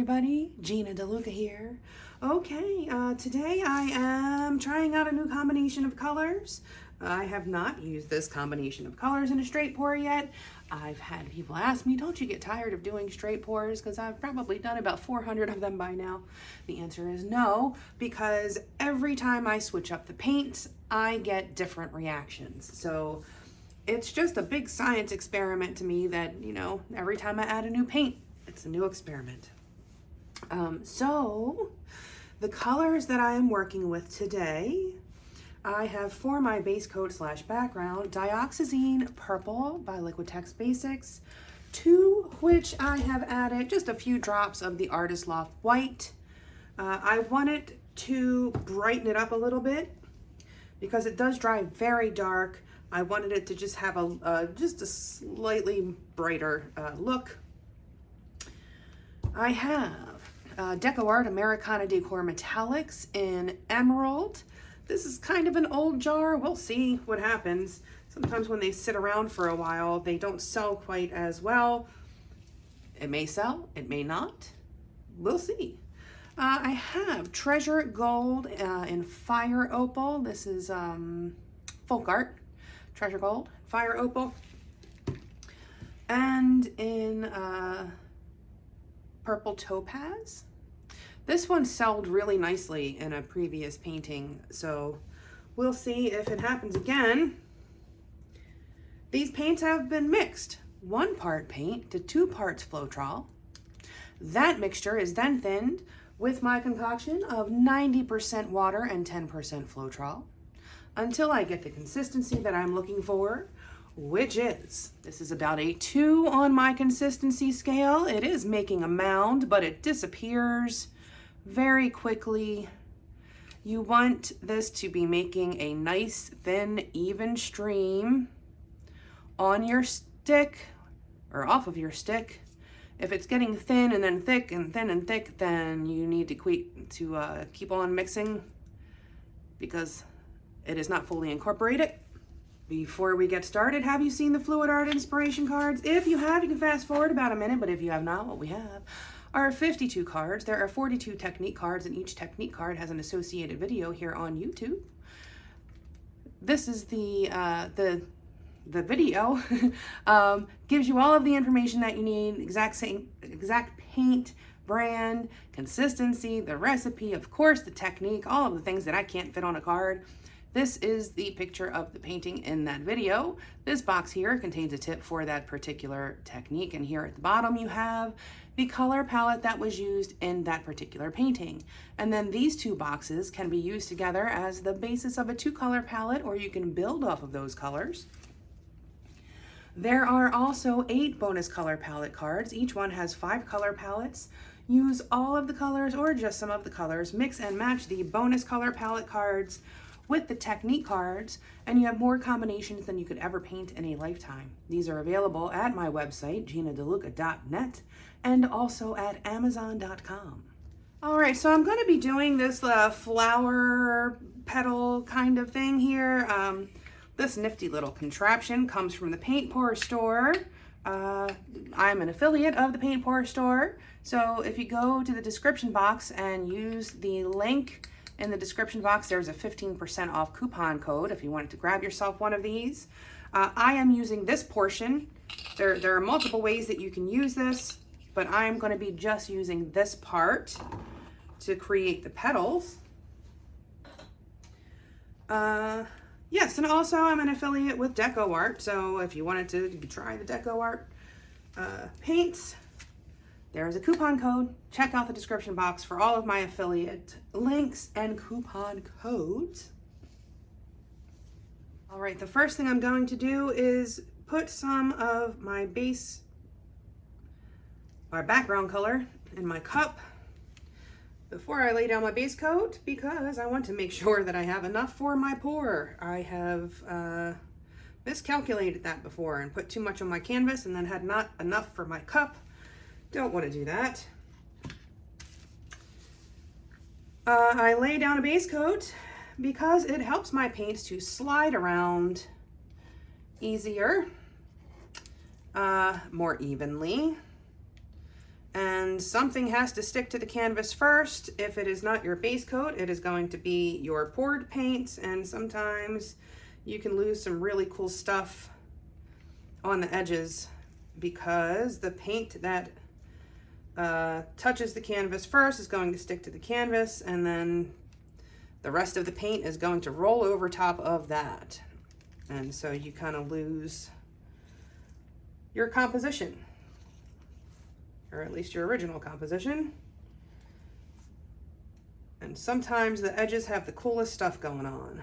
everybody, Gina DeLuca here. Okay, today I am trying out a new combination of colors. I have not used this combination of colors in a straight pour yet. I've had people ask me, don't you get tired of doing straight pours? Because I've probably done about 400 of them by now. The answer is no, because every time I switch up the paints, I get different reactions. So it's just a big science experiment to me that, you know, every time I add a new paint, it's a new experiment. So the colors that I am working with today, I have for my base coat slash background, Dioxazine Purple by Liquitex Basics, to which I have added just a few drops of the Artist Loft White. I wanted to brighten it up a little bit because it does dry very dark. I wanted it to just have just a slightly brighter look. I have Decoart Americana Metallics in Emerald. This is kind of an old jar. We'll see what happens. Sometimes when they sit around for a while, they don't sell quite as well. It may sell, it may not. We'll see. I have Treasure Gold in Fire Opal. This is folk art. Treasure Gold, Fire Opal. And in Purple Topaz. This one sold really nicely in a previous painting, so we'll see if it happens again. These paints have been mixed. 1 part paint to 2 parts Floetrol. That mixture is then thinned with my concoction of 90% water and 10% Floetrol until I get the consistency that I'm looking for, which is, this is about a 2 on my consistency scale. It is making a mound, but it disappears very quickly. You want this to be making a nice, thin, even stream on your stick or off of your stick. If it's getting thin and then thick and thin and thick, then you need to keep on mixing because it is not fully incorporated. Before we get started, have you seen the Fluid Art inspiration cards? If you have, you can fast forward about a minute, but if you have not, what we have are 52 cards. There are 42 technique cards, and each technique card has an associated video here on YouTube. This is the video. Gives you all of the information that you need, exact paint, brand, consistency, the recipe, of course, the technique, all of the things that I can't fit on a card. This is the picture of the painting in that video. This box here contains a tip for that particular technique, and here at the bottom you have the color palette that was used in that particular painting. And then these 2 boxes can be used together as the basis of a 2-color palette, or you can build off of those colors. There are also 8 bonus color palette cards. Each one has 5 color palettes. Use all of the colors or just some of the colors. Mix and match the bonus color palette cards with the technique cards, and you have more combinations than you could ever paint in a lifetime. These are available at my website, ginadeluca.net, and also at amazon.com. All right, so I'm going to be doing this flower petal kind of thing here. This nifty little contraption comes from the Paint Pour store. I'm an affiliate of the Paint Pour store, so if you go to the description box and use the link in the description box, there's a 15% off coupon code if you wanted to grab yourself one of these. I am using this portion. There are multiple ways that you can use this, but I'm going to be just using this part to create the petals. Yes, and also I'm an affiliate with Decoart, so if you wanted to, you could try the Decoart paints. There's a coupon code. Check out the description box for all of my affiliate links and coupon codes. All right, the first thing I'm going to do is put some of my background color in my cup before I lay down my base coat, because I want to make sure that I have enough for my pour. I have miscalculated that before and put too much on my canvas and then had not enough for my cup. Don't want to do that. I lay down a base coat because it helps my paints to slide around easier, more evenly, And something has to stick to the canvas first. If it is not your base coat, it is going to be your poured paints, and sometimes you can lose some really cool stuff on the edges because the paint that touches the canvas first is going to stick to the canvas, and then the rest of the paint is going to roll over top of that. And so you kind of lose your composition, or at least your original composition. And sometimes the edges have the coolest stuff going on.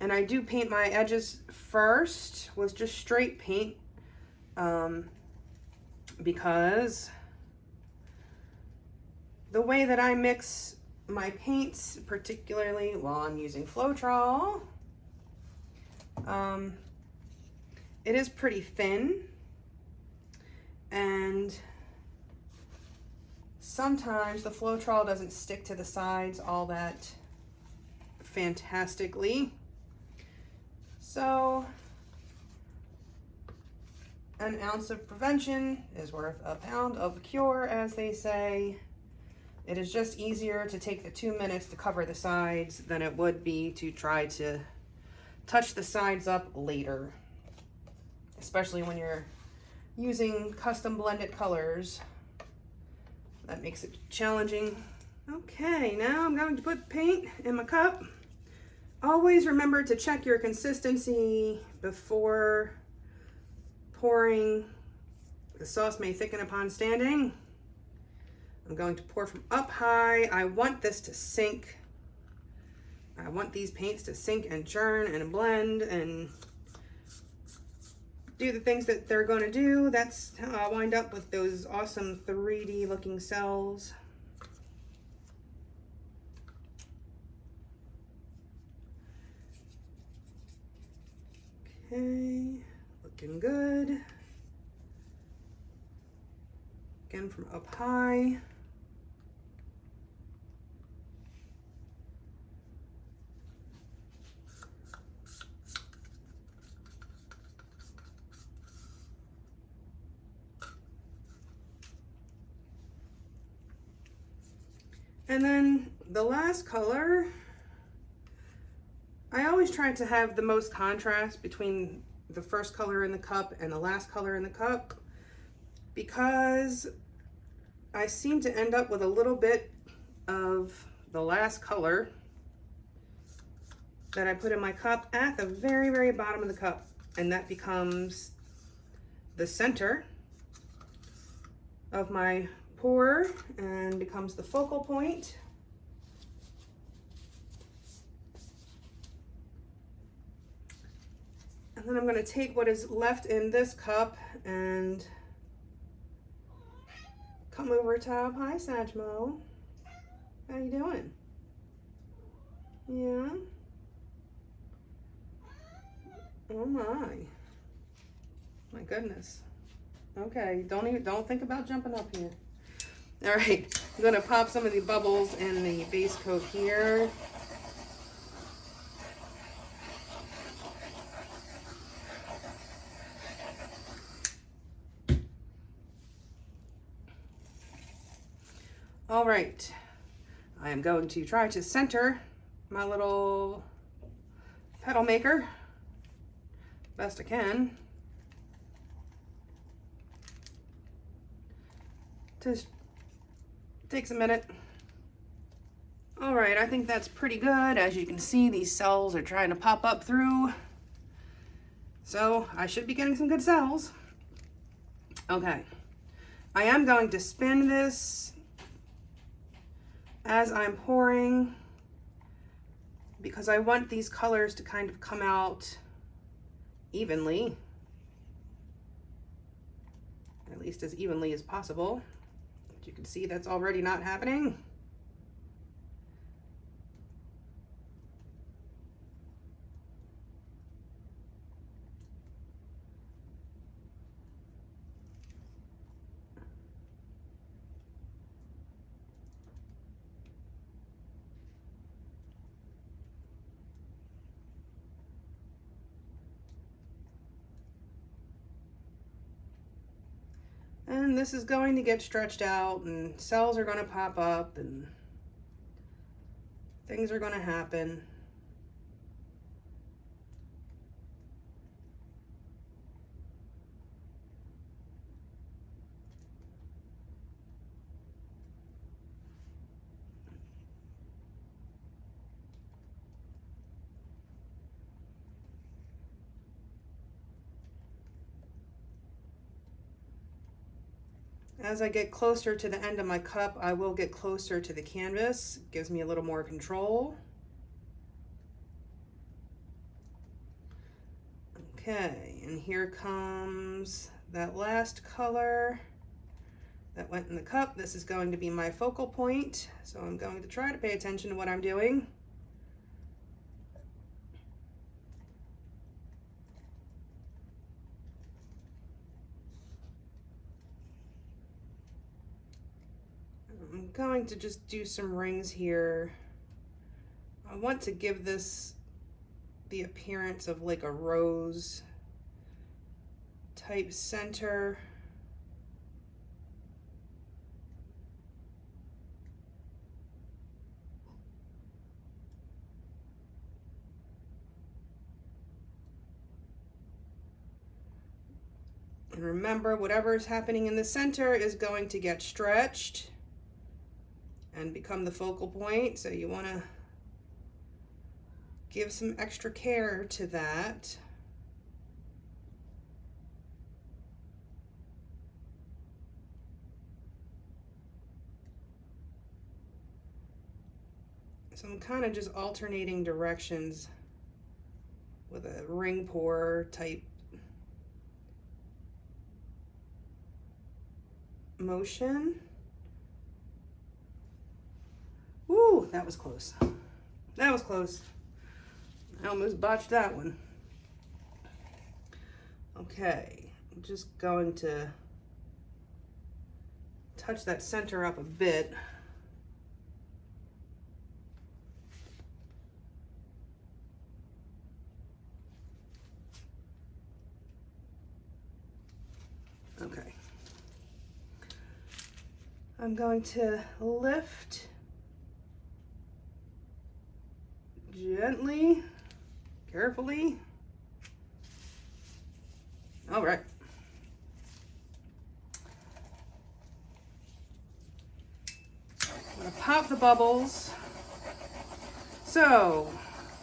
And I do paint my edges first with just straight paint because the way that I mix my paints, particularly while I'm using Floetrol, it is pretty thin, and sometimes the Floetrol doesn't stick to the sides all that fantastically. So an ounce of prevention is worth a pound of cure, as they say. It is just easier to take the 2 minutes to cover the sides than it would be to try to touch the sides up later, especially when you're using custom blended colors. That makes it challenging. Okay, now I'm going to put paint in my cup. Always remember to check your consistency before pouring. The sauce may thicken upon standing. I'm going to pour from up high. I want this to sink. I want these paints to sink and churn and blend and do the things that they're going to do. That's how I wind up with those awesome 3D looking cells. Okay, looking good. Again from up high. And then the last color, I always try to have the most contrast between the first color in the cup and the last color in the cup, because I seem to end up with a little bit of the last color that I put in my cup at the very, very bottom of the cup, and that becomes the center of my pour and becomes the focal point. And then I'm going to take what is left in this cup and come over top. Hi, Sajmo. How you doing? Yeah. Oh my. My goodness. Okay, don't think about jumping up here. All right, I'm gonna pop some of the bubbles in the base coat here. All right, I am going to try to center my little pedal maker best I can. Just takes a minute. All right, I think that's pretty good. As you can see, these cells are trying to pop up through. So I should be getting some good cells. Okay, I am going to spin this as I'm pouring because I want these colors to kind of come out evenly, at least as evenly as possible. As you can see, that's already not happening. And this is going to get stretched out, and cells are going to pop up, and things are going to happen. As I get closer to the end of my cup, I will get closer to the canvas. It gives me a little more control. Okay, and here comes that last color that went in the cup. This is going to be my focal point, so I'm going to try to pay attention to what I'm doing. I'm going to just do some rings here. I want to give this the appearance of like a rose type center. And remember, whatever is happening in the center is going to get stretched and become the focal point. So you want to give some extra care to that. So I'm kind of just alternating directions with a ring pour type motion. Woo, that was close. That was close. I almost botched that one. Okay, I'm just going to touch that center up a bit. Okay. I'm going to lift gently, carefully. All right. I'm gonna pop the bubbles. So,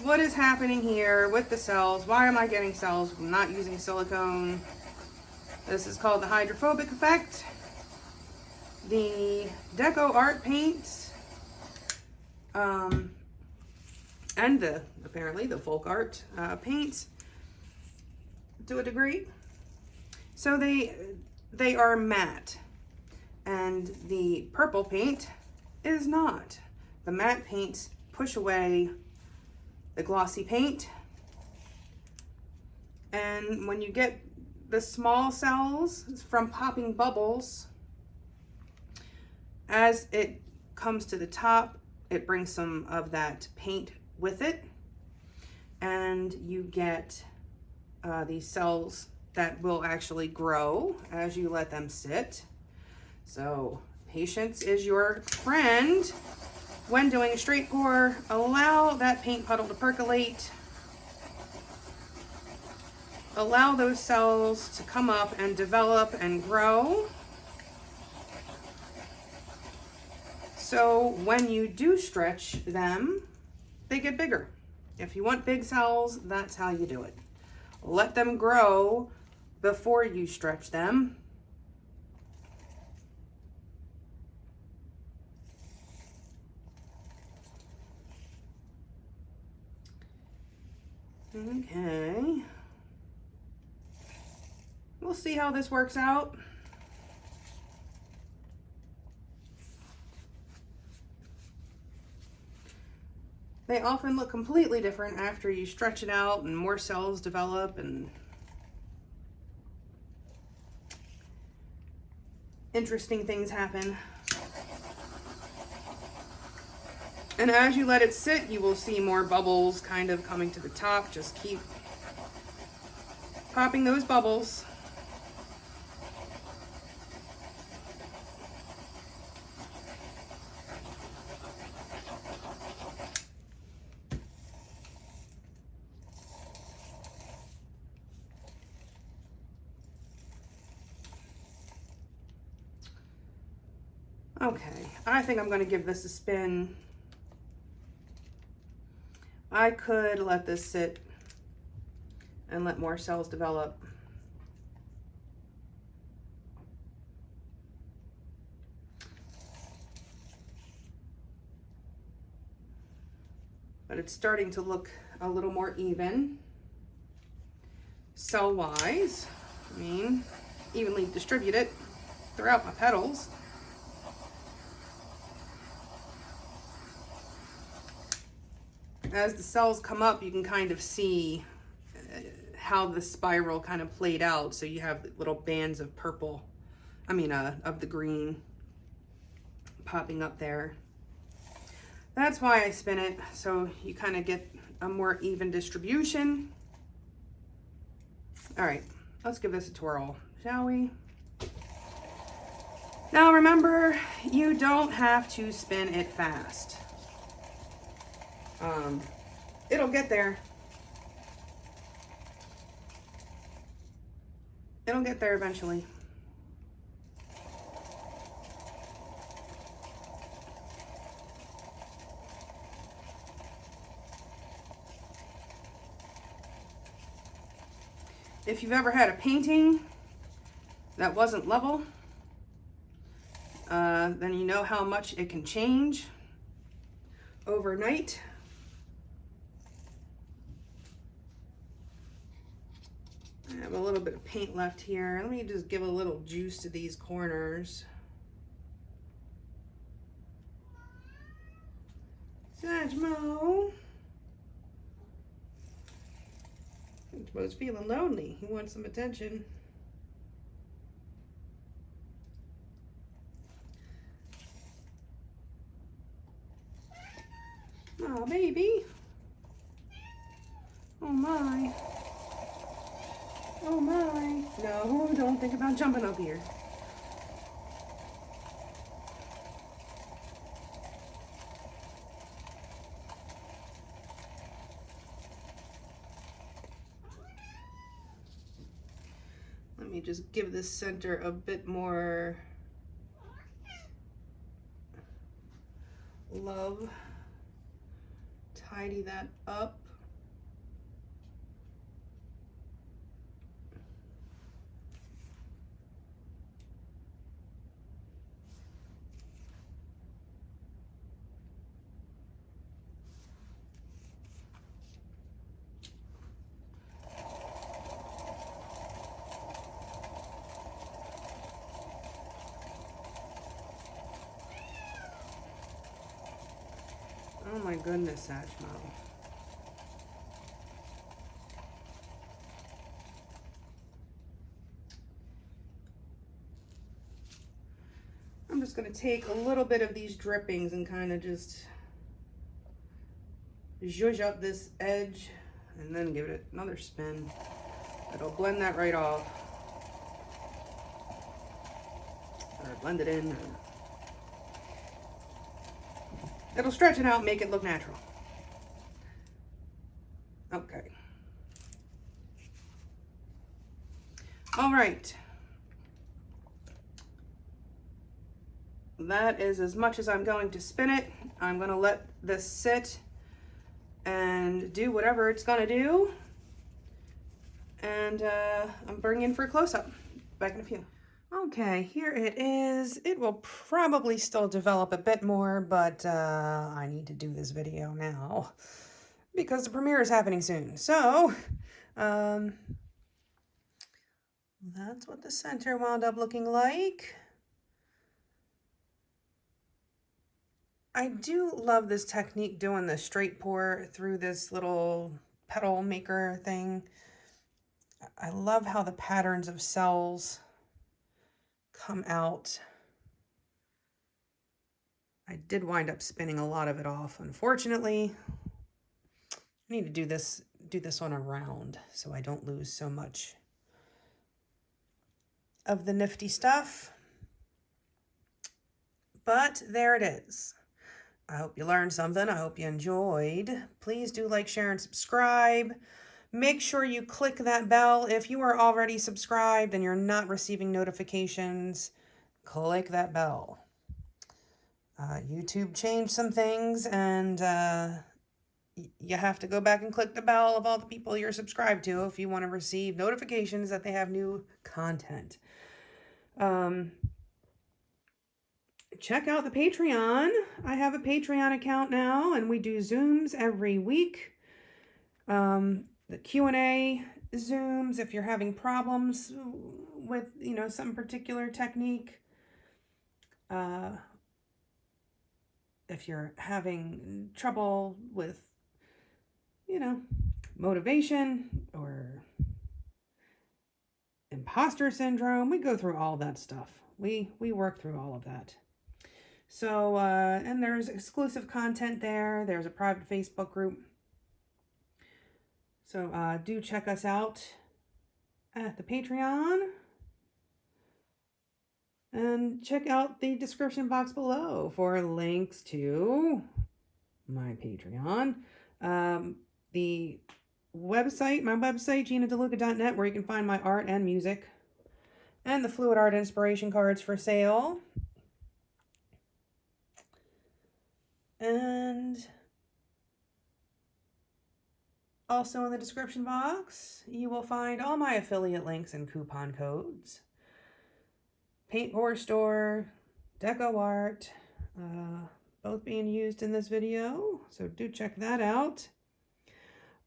what is happening here with the cells? Why am I getting cells? I'm not using silicone. This is called the hydrophobic effect. The Decoart paints, and apparently the folk art paints to a degree. So they are matte, and the purple paint is not. The matte paints push away the glossy paint, and when you get the small cells from popping bubbles, as it comes to the top, it brings some of that paint with it, and you get these cells that will actually grow as you let them sit. So patience is your friend when doing a straight pour. Allow that paint puddle to percolate. Allow those cells to come up and develop and grow. So when you do stretch them, they get bigger. If you want big cells, that's how you do it. Let them grow before you stretch them. Okay. We'll see how this works out. They often look completely different after you stretch it out and more cells develop and interesting things happen. And as you let it sit, you will see more bubbles kind of coming to the top. Just keep popping those bubbles. Okay, I think I'm going to give this a spin. I could let this sit and let more cells develop. But it's starting to look a little more even cell-wise. I mean, evenly distribute it throughout my petals. As the cells come up, you can kind of see how the spiral kind of played out. So you have little bands of purple, of the green popping up there. That's why I spin it, so you kind of get a more even distribution. All right, let's give this a twirl, shall we? Now remember, you don't have to spin it fast. It'll get there. It'll get there eventually. If you've ever had a painting that wasn't level, then you know how much it can change overnight. I have a little bit of paint left here. Let me just give a little juice to these corners. Sajmo. Sajmo's feeling lonely. He wants some attention. Oh, baby. Oh, my. Oh, my. No, don't think about jumping up here. Let me just give this center a bit more love. Tidy that up. Oh my goodness, Sajmo. I'm just going to take a little bit of these drippings and kind of just zhuzh up this edge and then give it another spin. It'll blend that right off. Or blend it in. It'll stretch it out, make it look natural. Okay. All right. That is as much as I'm going to spin it. I'm going to let this sit and do whatever it's going to do. And I'm bringing in for a close-up. Back in a few. Okay, here it is. It will probably still develop a bit more, but I need to do this video now because the premiere is happening soon. So, that's what the center wound up looking like. I do love this technique doing the straight pour through this little petal maker thing. I love how the patterns of cells come out. I did wind up spinning a lot of it off, unfortunately. I need to do this on a round so I don't lose so much of the nifty stuff. But there it is. I hope you learned something. I hope you enjoyed. Please do like, share, and subscribe. Make sure you click that bell. If you are already subscribed and you're not receiving notifications, click that bell. YouTube changed some things, and you have to go back and click the bell of all the people you're subscribed to if you want to receive notifications that they have new content. Check out the Patreon. I have a Patreon account now, and we do Zooms every week. The Q&A Zooms, if you're having problems with, some particular technique. If you're having trouble with, motivation or imposter syndrome, we go through all that stuff. We work through all of that. So, and there's exclusive content there. There's a private Facebook group. So do check us out at the Patreon. And check out the description box below for links to my Patreon. The website, my website, GinaDeLuca.net, where you can find my art and music. And the Fluid Art Inspiration cards for sale. And also in the description box, you will find all my affiliate links and coupon codes. Paint Horror Store, Decoart, both being used in this video, so do check that out.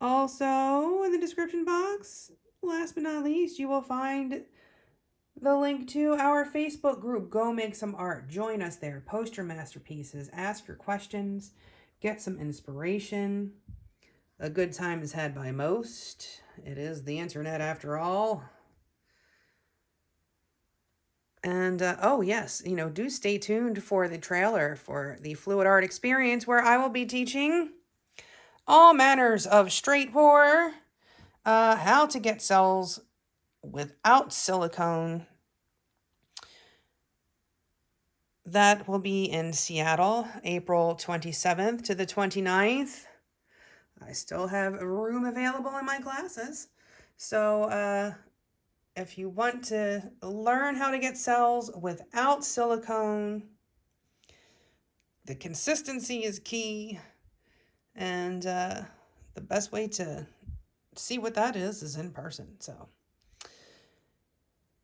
Also, in the description box, last but not least, you will find the link to our Facebook group. Go make some art. Join us there. Post your masterpieces. Ask your questions. Get some inspiration. A good time is had by most. It is the internet after all. And, oh yes, do stay tuned for the trailer for the Fluid Art Experience, where I will be teaching all manners of straight pour, how to get cells without silicone. That will be in Seattle, April 27th to the 29th. I still have a room available in my classes. So, if you want to learn how to get cells without silicone, the consistency is key. And the best way to see what that is in person. So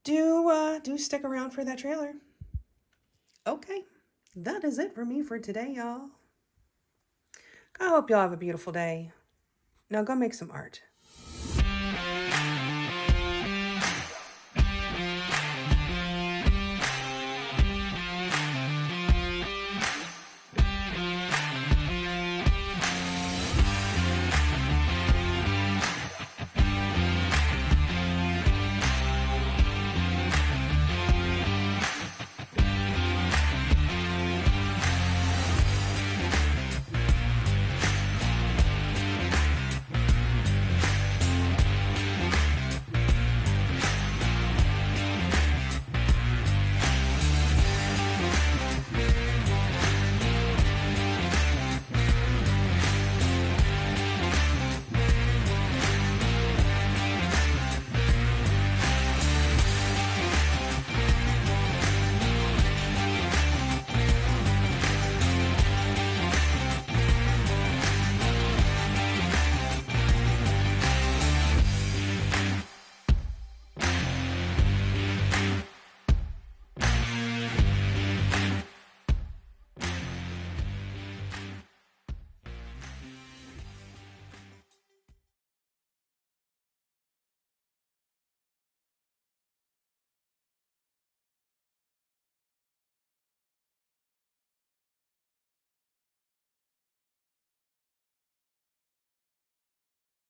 do stick around for that trailer. Okay, that is it for me for today, y'all. I hope y'all have a beautiful day. Now go make some art.